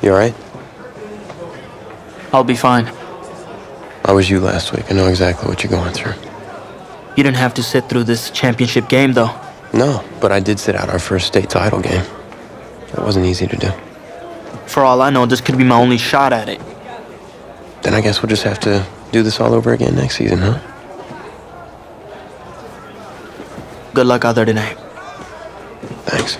You alright? I'll be fine. I was you last week. I know exactly what you're going through. You didn't have to sit through this championship game, though. No, but I did sit out our first state title game. It wasn't easy to do. For all I know, this could be my only shot at it. Then I guess we'll just have to do this all over again next season, huh? Good luck out there tonight. Thanks.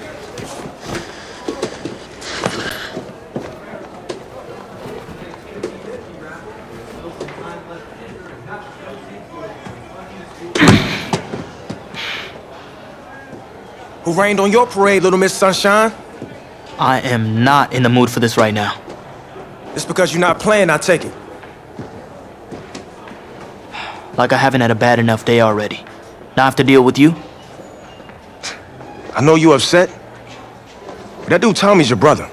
Who rained on your parade, Little Miss Sunshine? I am not in the mood for this right now. It's because you're not playing, I take it. Like I haven't had a bad enough day already. Now I have to deal with you? I know you upset, but that dude Tommy's your brother.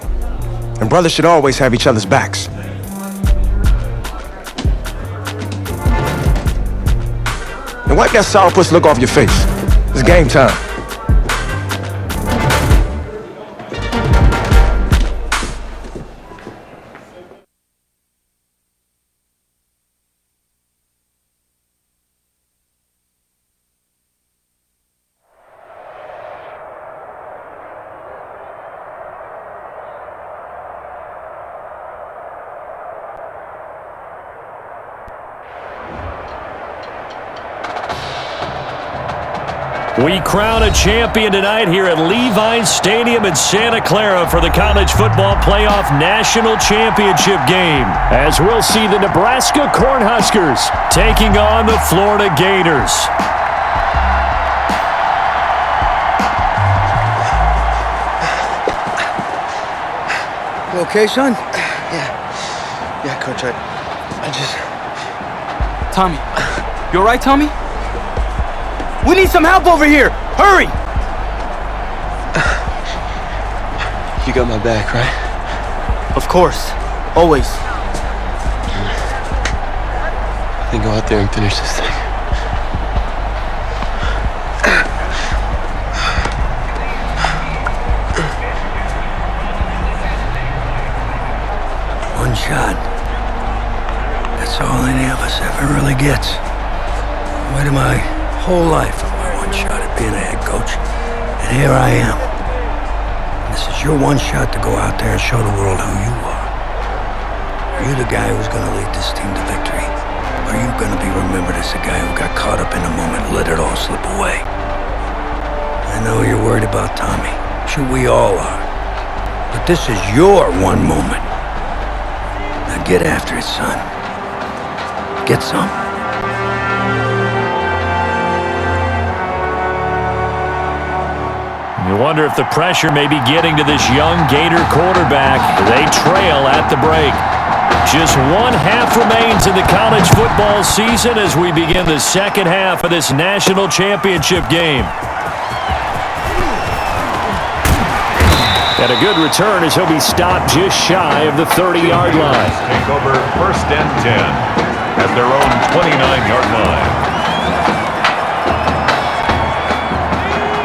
And brothers should always have each other's backs. And wipe that sourpuss look off your face. It's game time. We crown a champion tonight here at Levi's Stadium in Santa Clara for the College Football Playoff National Championship game, as we'll see the Nebraska Cornhuskers taking on the Florida Gators. You okay, son? Yeah, Coach, I just... Tommy. You alright, Tommy? We need some help over here! Hurry! You got my back, right? Of course. Always. Then go out there and finish this thing. One shot. That's all any of us ever really gets. Waited my whole life for my one shot at being a head coach. And here I am. This is your one shot to go out there and show the world who you are. Are you the guy who's going to lead this team to victory? Or are you going to be remembered as the guy who got caught up in the moment and let it all slip away? I know you're worried about Tommy. Sure, we all are. But this is your one moment. Now get after it, son. Get some. You wonder if the pressure may be getting to this young Gator quarterback. They trail at the break. Just one half remains in the college football season as we begin the second half of this national championship game. And a good return as he'll be stopped just shy of the 30-yard line. Take over 1st and 10 at their own 29-yard line.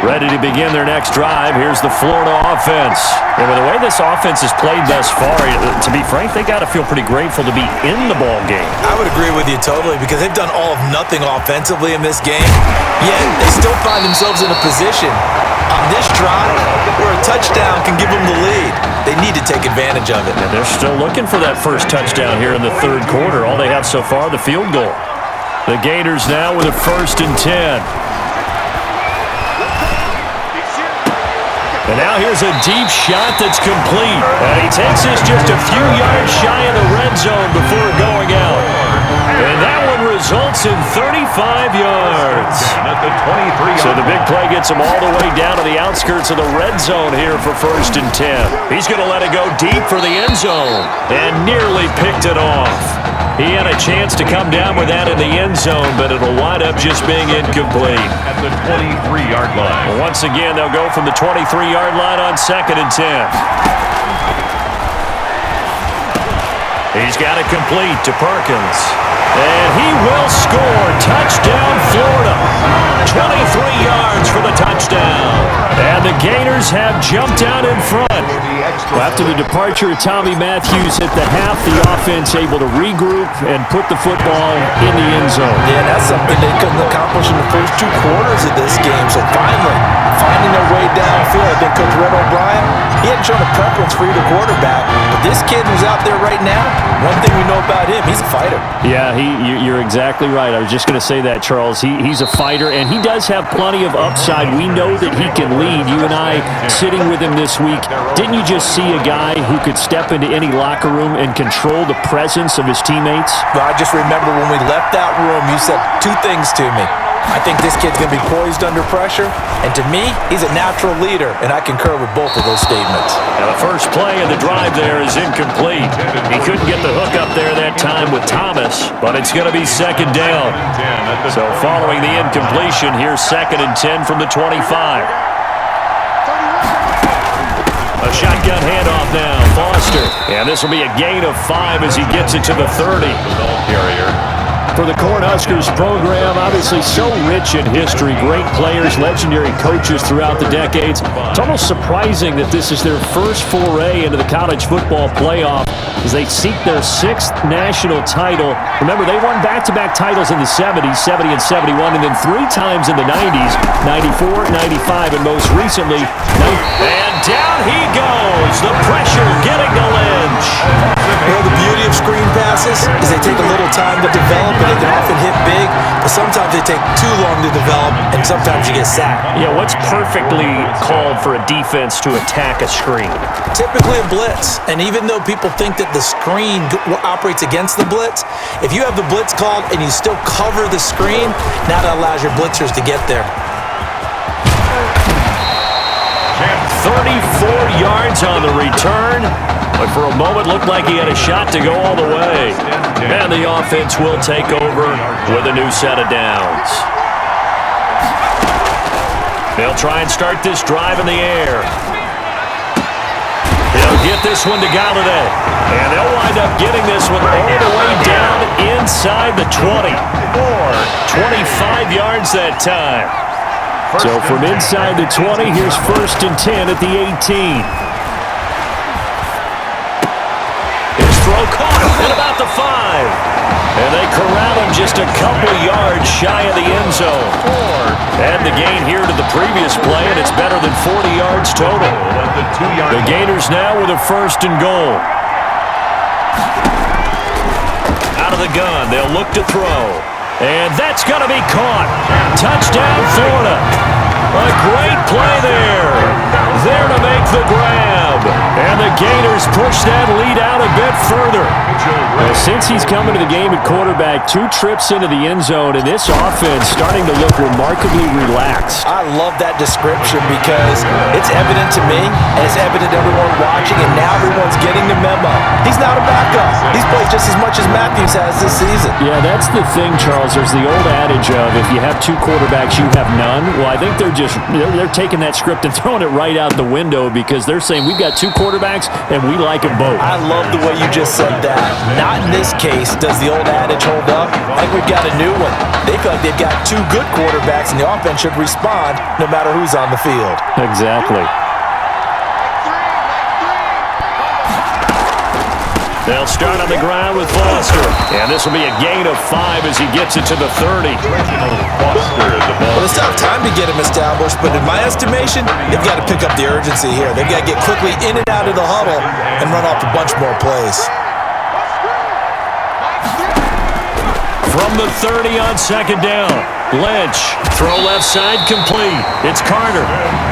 Ready to begin their next drive. Here's the Florida offense. And with the way this offense has played thus far, to be frank, they got to feel pretty grateful to be in the ball game. I would agree with you totally because they've done all of nothing offensively in this game, yet they still find themselves in a position on this drive where a touchdown can give them the lead. They need to take advantage of it. And they're still looking for that first touchdown here in the third quarter. All they have so far, the field goal. The Gators now with a 1st and 10. And now here's a deep shot that's complete. And he takes this just a few yards shy of the red zone before going out. And that one results in 35 yards. So the big play gets him all the way down to the outskirts of the red zone here for 1st and 10. He's going to let it go deep for the end zone and nearly picked it off. He had a chance to come down with that in the end zone, but it'll wind up just being incomplete. At the 23-yard line. Well, once again, they'll go from the 23-yard line on 2nd and 10. He's got it complete to Perkins. And he will score. Touchdown, Florida. 23 yards for the touchdown. And the Gators have jumped out in front. Well, after the departure of Tommy Matthews at the half, the offense able to regroup and put the football in the end zone. Yeah, that's something they couldn't accomplish in the first 2 quarters of this game. So finally, finding their way downfield. I think Coach Red O'Brien, he hadn't shown a preference for either quarterback. But this kid who's out there right now, one thing we know about him, he's a fighter. Yeah, you're exactly right. I was just going to say that, Charles. He's a fighter, and he does have plenty of upside. We know that he can lead. You and I sitting with him this week, didn't you just see a guy who could step into any locker room and control the presence of his teammates? Well, I just remember when we left that room, you said 2 things to me. I think this kid's going to be poised under pressure, and to me, he's a natural leader, and I concur with both of those statements. Now, the first play of the drive there is incomplete. He couldn't get the hook up there that time with Thomas, but it's going to be second down. So following the incompletion, here's 2nd and 10 from the 25. A shotgun handoff now, Foster. And this will be a gain of 5 as he gets it to the 30. For the Cornhuskers program, obviously so rich in history, great players, legendary coaches throughout the decades. It's almost surprising that this is their first foray into the college football playoff as they seek their 6th national title. Remember, they won back-to-back titles in the 70s, 70 and 71, and then 3 times in the 90s, 94, 95, and most recently, and down he goes. The pressure getting to Lynch. You know, the beauty of screen passes is they take a little time to develop, and they can often hit big, but sometimes they take too long to develop, and sometimes you get sacked. Yeah, what's perfectly called for a defense to attack a screen? Typically a blitz, and even though people think that the screen operates against the blitz, if you have the blitz called and you still cover the screen, now that allows your blitzers to get there. 34 yards on the return, but for a moment looked like he had a shot to go all the way. And the offense will take over with a new set of downs. They'll try and start this drive in the air. They'll get this one to Galladay. And they'll wind up getting this one all the way down inside the 20. 25 yards that time. So from inside the 20, here's 1st and 10 at the 18. His throw caught at about the 5. And they corral him just a couple yards shy of the end zone. And the gain here to the previous play, and it's better than 40 yards total. The Gators now with a 1st and goal. Out of the gun, they'll look to throw. And that's going to be caught. Touchdown, Florida. A great play there. There to make the grab. And the Gators push that lead out a bit further. Well, since he's coming to the game at quarterback, 2 trips into the end zone, and this offense starting to look remarkably relaxed. I love that description because it's evident to me, and it's evident to everyone watching, and now everyone's getting the memo. He's not a backup. He's played just as much as Matthews has this season. Yeah, that's the thing, Charles. There's the old adage of if you have 2 quarterbacks, you have none. Well, I think they're taking that script and throwing it right out the window because they're saying we've got 2 quarterbacks and we like them both. I love the way you just said that. Not in this case does the old adage hold up. I think we've got a new one. They feel like they've got 2 good quarterbacks and the offense should respond no matter who's on the field. Exactly. They'll start on the ground with Foster. And this will be a gain of 5 as he gets it to the 30. Well, it's not time to get him established, but in my estimation, they've got to pick up the urgency here. They've got to get quickly in and out of the huddle and run off a bunch more plays. From the 30 on 2nd down. Lynch, throw left side complete. It's Carter.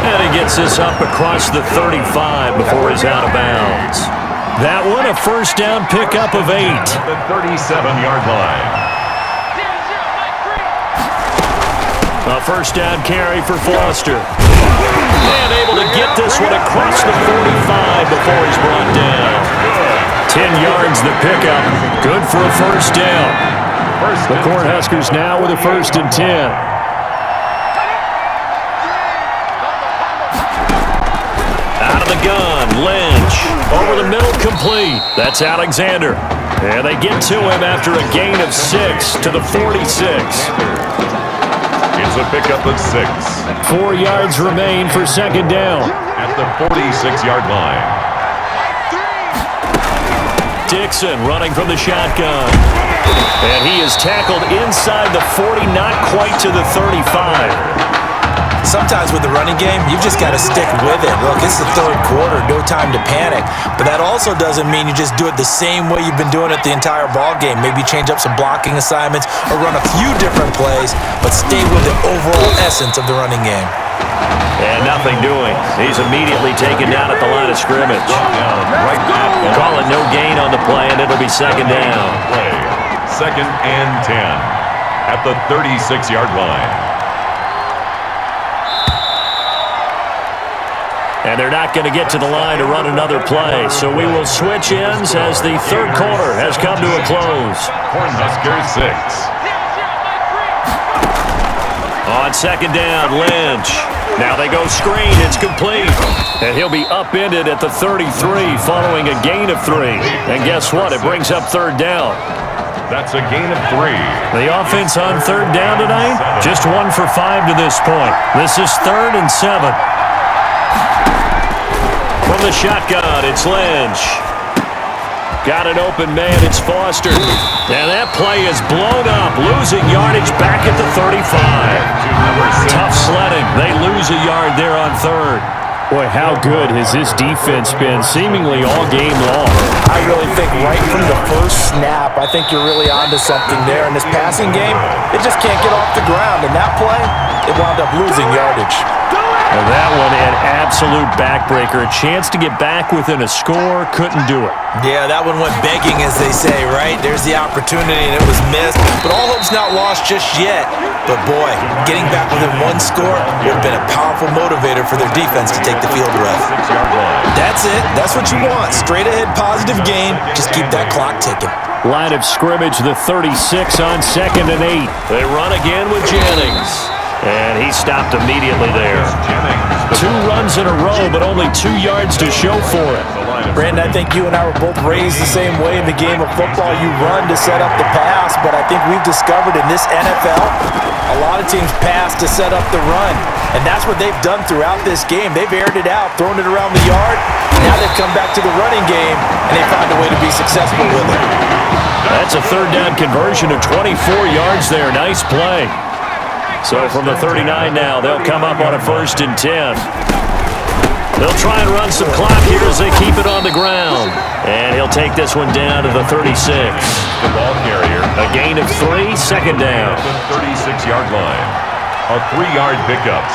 And he gets this up across the 35 before he's out of bounds. That one, a 1st down pickup of 8. At the 37-yard line. A 1st down carry for Foster. And able to get this one across the 45 before he's brought down. 10 yards the pickup. Good for a 1st down. The Cornhuskers now with a 1st and 10. Out of the gun, Lynch. Over the middle, complete. That's Alexander. And they get to him after a gain of 6 to the 46. It's a pickup of 6. 4 yards remain for 2nd down. At the 46-yard line. Dixon running from the shotgun. And he is tackled inside the 40, not quite to the 35. Sometimes with the running game, you've just got to stick with it. Look, it's the third quarter, no time to panic. But that also doesn't mean you just do it the same way you've been doing it the entire ball game. Maybe change up some blocking assignments or run a few different plays, but stay with the overall essence of the running game. And nothing doing. He's immediately taken down at the line of scrimmage. Call it no gain on the play, and it'll be second down. Second and 10 at the 36-yard line. And they're not going to get to the line to run another play. So we will switch ends as the third quarter has come to a close. Cornhuskers 6. On second down, Lynch. Now they go screen. It's complete. And he'll be upended at the 33 following a gain of 3. And guess what? It brings up third down. That's a gain of 3. The offense on third down tonight, just 1 for 5 to this point. This is 3rd and 7. From the shotgun, it's Lynch. Got an open man, it's Foster. And that play is blown up, losing yardage back at the 35. Tough sledding. They lose a yard there on third. Boy, how good has this defense been seemingly all game long? I really think right from the first snap, I think you're really onto something there. In this passing game, it just can't get off the ground. And that play, it wound up losing yardage. And that one, an absolute backbreaker. A chance to get back within a score, couldn't do it. Yeah, that one went begging, as they say, right? There's the opportunity, and it was missed. But all hope's not lost just yet. But boy, getting back within 1 score would have been a powerful motivator for their defense to take the field ref. That's it. That's what you want. Straight ahead, positive game. Just keep that clock ticking. Line of scrimmage, the 36 on 2nd and 8. They run again with Jennings. And he stopped immediately there. 2 runs in a row, but only 2 yards to show for it. Brandon, I think you and I were both raised the same way in the game of football. You run to set up the pass, but I think we've discovered in this NFL, a lot of teams pass to set up the run. And that's what they've done throughout this game. They've aired it out, thrown it around the yard. Now they've come back to the running game, and they found a way to be successful with it. That's a third down conversion of 24 yards there. Nice play. So from the 39 now, they'll come up on a 1st and 10. They'll try and run some clock here as they keep it on the ground. And he'll take this one down to the 36. The ball carrier. A gain of 3, second down. The 36-yard line. A 3-yard pickup.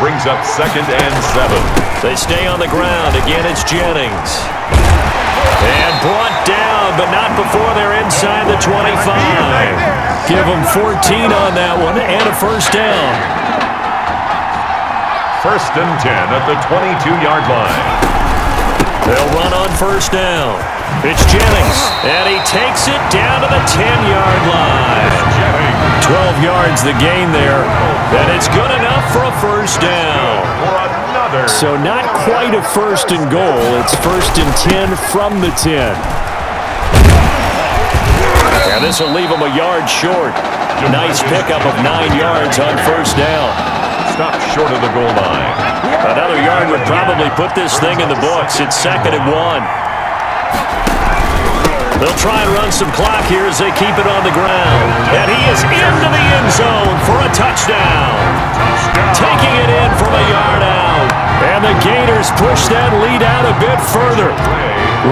Brings up 2nd and 7. They stay on the ground. Again, it's Jennings. And brought down, but not before they're inside the 25. Give them 14 on that one and a 1st down. 1st and 10 at the 22-yard line. They'll run on 1st down. It's Jennings, and he takes it down to the 10-yard line. 12 yards the gain there, and it's good enough for a 1st down. So not quite a 1st and goal. It's 1st and 10 from the 10. And this will leave him a yard short. Nice pickup of 9 yards on 1st down. Stop short of the goal line. Another yard would probably put this thing in the books. It's 2nd and 1. They'll try and run some clock here as they keep it on the ground. And he is into the end zone for a touchdown. Taking it in from a yard out. And the Gators push that lead out a bit further.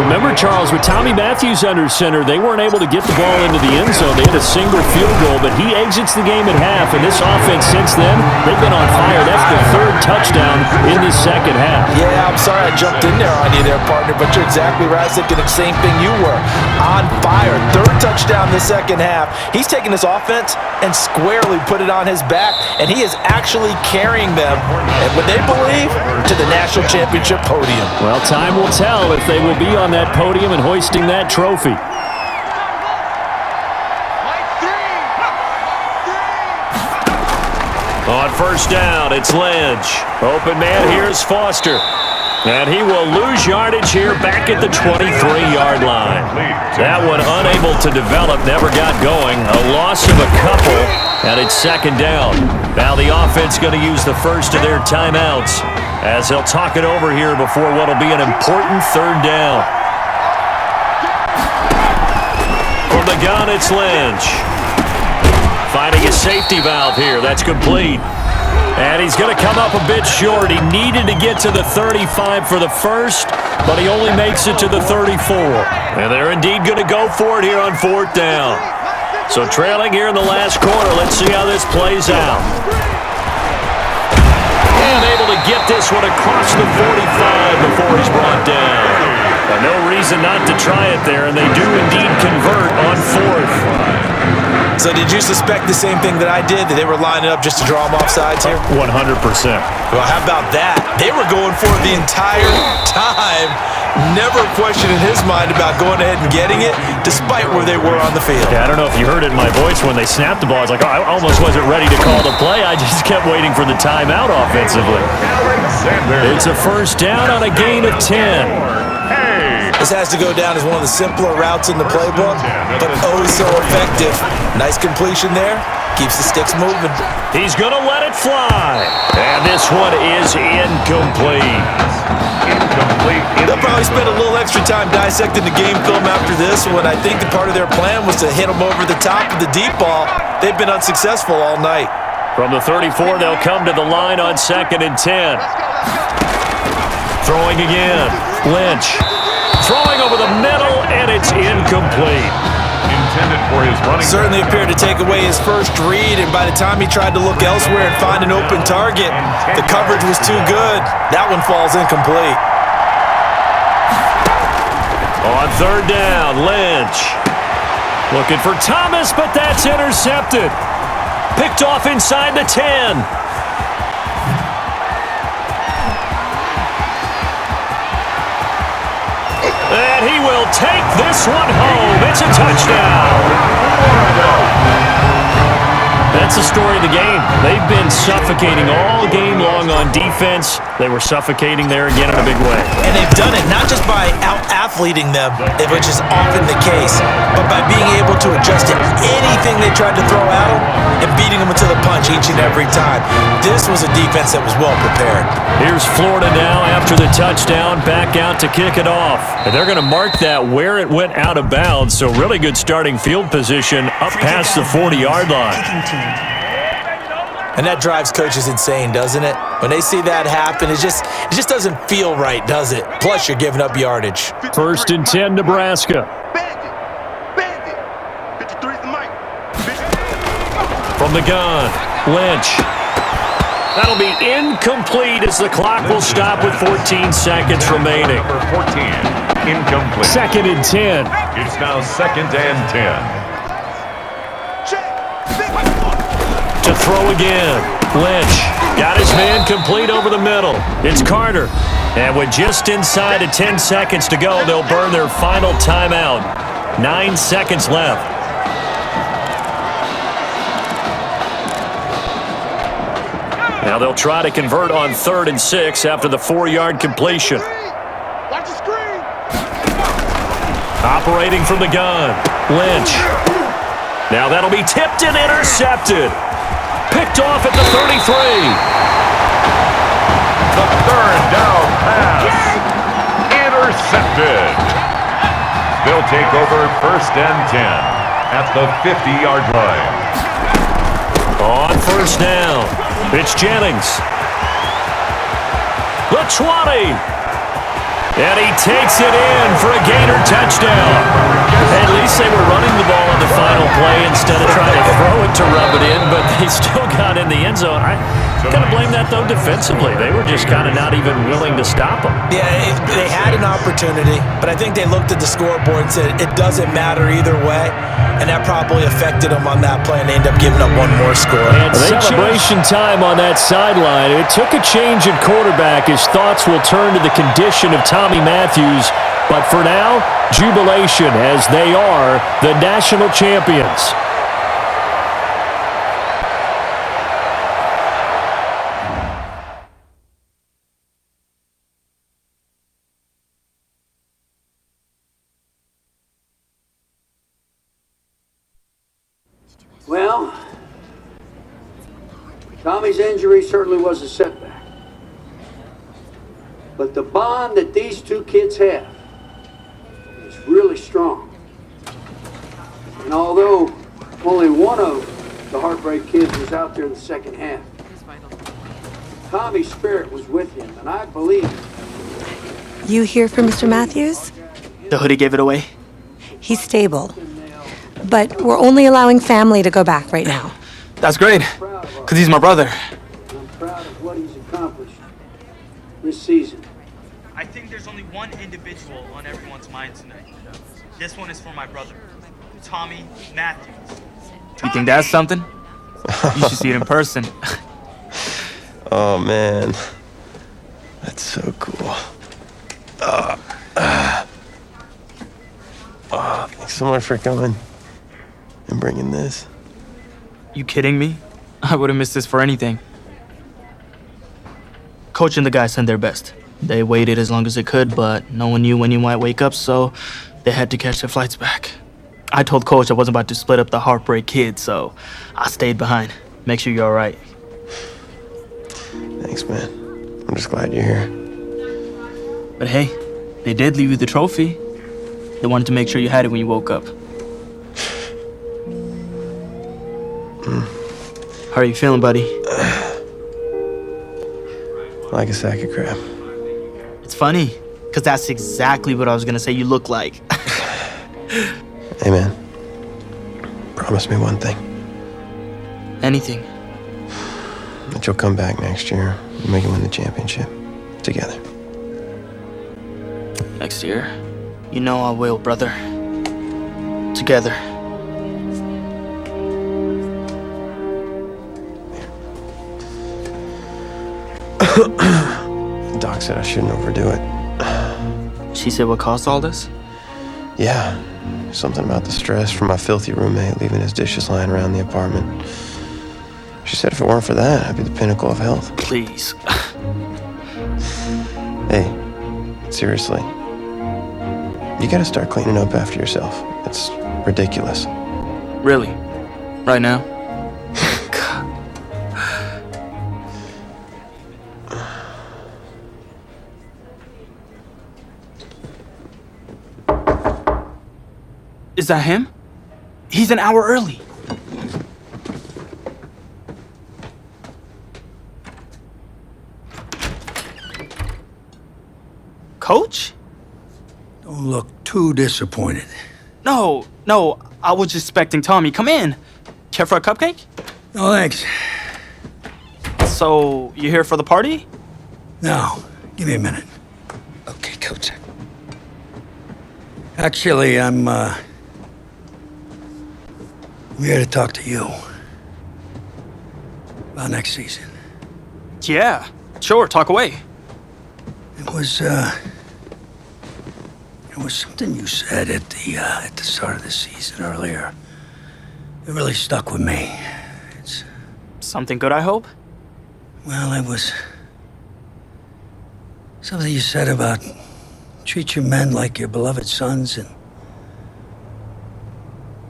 Remember, Charles, with Tommy Matthews under center, they weren't able to get the ball into the end zone. They had a single field goal, but he exits the game at half. And this offense since then, they've been on fire. That's the 3rd touchdown in the 2nd half. Yeah, I'm sorry I jumped in there on you there, partner, but you're exactly right. I was thinking the same thing you were. On fire. 3rd touchdown in the 2nd half. He's taking this offense and squarely put it on his back, and he is actually carrying them, and what they believe, to the national championship podium. Well, time will tell if they will be on that podium and hoisting that trophy. On 1st down, it's Lynch. Open man, here's Foster. And he will lose yardage here back at the 23-yard line. That one unable to develop, never got going. A loss of a couple, and it's 2nd down. Now the offense going to use the first of their timeouts as they'll talk it over here before what will be an important 3rd down. From the gun, it's Lynch. Finding a safety valve here. That's complete. And he's going to come up a bit short. He needed to get to the 35 for the first, but he only makes it to the 34. And they're indeed going to go for it here on 4th down. So trailing here in the last quarter. Let's see how this plays out. And able to get this one across the 45 before he's brought down. But no reason not to try it there, and they do indeed convert on 4th. So did you suspect the same thing that I did, that they were lining up just to draw them off sides here? 100%. Well, how about that? They were going for it the entire time. Never a question in his mind about going ahead and getting it, despite where they were on the field. Yeah, I don't know if you heard it in my voice when they snapped the ball. I was like, oh, I almost wasn't ready to call the play. I just kept waiting for the timeout offensively. It's a 1st down on a gain of 10. This has to go down as one of the simpler routes in the playbook, but oh so effective. Nice completion there. Keeps the sticks moving. He's going to let it fly. And this one is incomplete. They'll probably spend a little extra time dissecting the game film after this one. I think the part of their plan was to hit them over the top of the deep ball. They've been unsuccessful all night. From the 34, they'll come to the line on 2nd and 10. Throwing again. Lynch. Throwing over the middle, and it's incomplete. Intended for his running. Certainly appeared to take away his first read, and by the time he tried to look elsewhere and find an open target, the coverage was too good. That one falls incomplete. On 3rd down, Lynch. Looking for Thomas, but that's intercepted. Picked off inside the 10. And he will take this one home. It's a touchdown. That's the story of the game. They've been suffocating all game long on defense. They were suffocating there again in a big way. And they've done it not just by out-athleting them, which is often the case, but by being able to adjust to anything they tried to throw at them and beating them into the punch each and every time. This was a defense that was well prepared. Here's Florida now after the touchdown, back out to kick it off. And they're going to mark that where it went out of bounds, so really good starting field position up past the 40-yard line. And that drives coaches insane, doesn't it? When they see that happen, it just doesn't feel right, does it? Plus, you're giving up yardage. 1st and 10, Nebraska. From the gun, Lynch. That'll be incomplete as the clock will stop with 14 seconds remaining. Number 14, incomplete. 2nd and 10. It's now 2nd and 10. To throw again. Lynch got his man complete over the middle. It's Carter. And with just inside of 10 seconds to go, they'll burn their final timeout. 9 seconds left. Now they'll try to convert on 3rd and 6 after the 4-yard completion. Operating from the gun. Lynch. Now that'll be tipped and intercepted. Picked off at the 33. The 3rd down pass. Intercepted. They'll take over 1st and 10 at the 50-yard line. On 1st down, it's Jennings. The 20. And he takes it in for a gainer touchdown. At least they were running the ball on the final play instead of trying to throw it to rub it in, but they still got in the end zone. I kind of blame that, though, defensively. They were just kind of not even willing to stop them. Yeah, they had an opportunity, but I think they looked at the scoreboard and said it doesn't matter either way, and that probably affected them on that play, and they ended up giving up one more score. And celebration time on that sideline. It took a change at quarterback. His thoughts will turn to the condition of Tommy Matthews, but for now, jubilation as they are the national champions. Well, Tommy's injury certainly was a setback. But the bond that these two kids have is really strong. there in the second half. Tommy's spirit was with him, and I believe. You here for Mr. Matthews? The hoodie gave it away? He's stable. But we're only allowing family to go back right now. That's great, because he's my brother. I'm proud of what he's accomplished this season. I think there's only one individual on everyone's mind tonight. This one is for my brother, Tommy Matthews. You think that's something? You should see it in person. Oh, man. That's so cool. Thanks so much for coming and bringing this. You kidding me? I wouldn't miss this for anything. Coach and the guys sent their best. They waited as long as they could, but no one knew when you might wake up, so they had to catch their flights back. I told Coach I wasn't about to split up the Heartbreak Kid, so I stayed behind. Make sure you're all right. Thanks, man. I'm just glad you're here. But hey, they did leave you the trophy. They wanted to make sure you had it when you woke up. How are you feeling, buddy? Like a sack of crap. It's funny, because that's exactly what I was going to say you look like. Hey, man. Promise me one thing. Anything. That you'll come back next year and make it win the championship. Together. Next year? You know I will, brother. Together. Doc said I shouldn't overdo it. She said what caused all this? Yeah. Something about the stress from my filthy roommate leaving his dishes lying around the apartment. She said if it weren't for that, I'd be the pinnacle of health. Please. Hey, seriously. You gotta start cleaning up after yourself. It's ridiculous. Really? Right now? Is that him? He's an hour early. Coach? Don't look too disappointed. No, I was just expecting Tommy. Come in. Care for a cupcake? No, thanks. So, you here for the party? No, give me a minute. Okay, Coach. Actually, I'm here to talk to you about next season. Yeah, sure, talk away. It was something you said at the start of the season earlier. It really stuck with me. It's something good, I hope? Well, it was something you said about treat your men like your beloved sons, and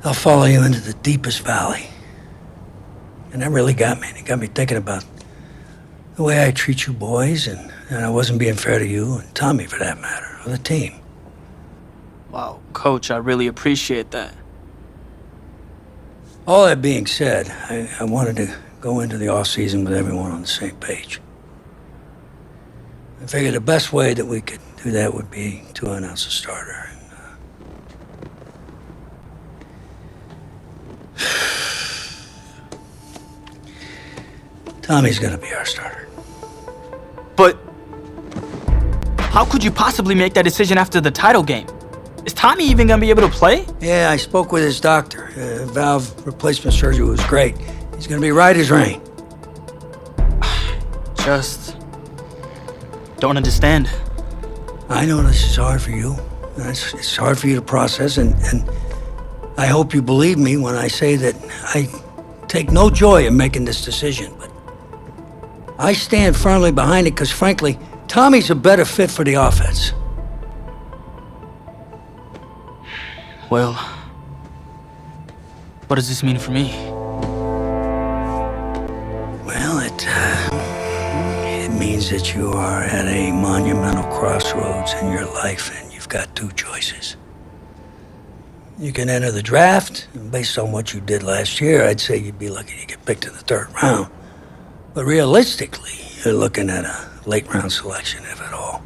I'll follow you into the deepest valley. And that really got me. It got me thinking about the way I treat you boys, and I wasn't being fair to you, and Tommy for that matter, or the team. Wow, Coach, I really appreciate that. All that being said, I wanted to go into the off-season with everyone on the same page. I figured the best way that we could do that would be to announce a starter. Tommy's gonna be our starter. But how could you possibly make that decision after the title game? Is Tommy even gonna be able to play? Yeah, I spoke with his doctor. Valve replacement surgery was great. He's gonna be right as rain. Just don't understand. I know this is hard for you. It's hard for you to process, and I hope you believe me when I say that I take no joy in making this decision, but I stand firmly behind it because, frankly, Tommy's a better fit for the offense. Well, what does this mean for me? Well, it means that you are at a monumental crossroads in your life, and you've got two choices. You can enter the draft, and based on what you did last year, I'd say you'd be lucky to get picked in the 3rd round. But realistically, you're looking at a late-round selection, if at all.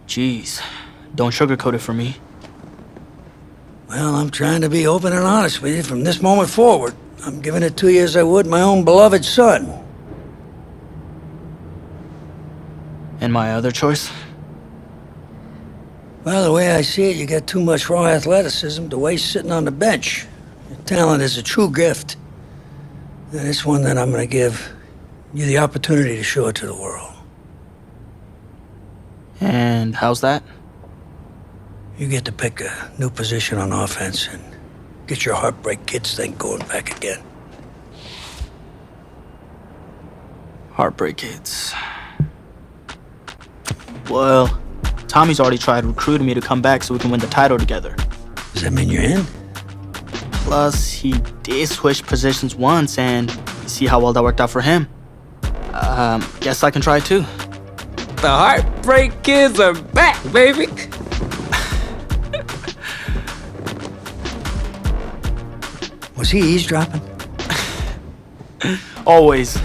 Jeez, don't sugarcoat it for me. Well, I'm trying to be open and honest with you from this moment forward. I'm giving it to you as I would my own beloved son. And my other choice? Well, the way I see it, you got too much raw athleticism to waste sitting on the bench. Your talent is a true gift. And it's one that I'm going to give you the opportunity to show it to the world. And how's that? You get to pick a new position on offense and get your Heartbreak Kids thing going back again. Heartbreak Kids. Well, Tommy's already tried recruiting me to come back so we can win the title together. Does that mean you're in? Plus, he did switch positions once, and you see how well that worked out for him. Guess I can try too. The Heartbreak Kids are back, baby! Was he eavesdropping? Always.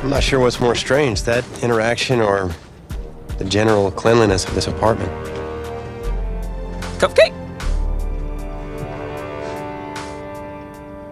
I'm not sure what's more strange, that interaction or the general cleanliness of this apartment. Cupcake?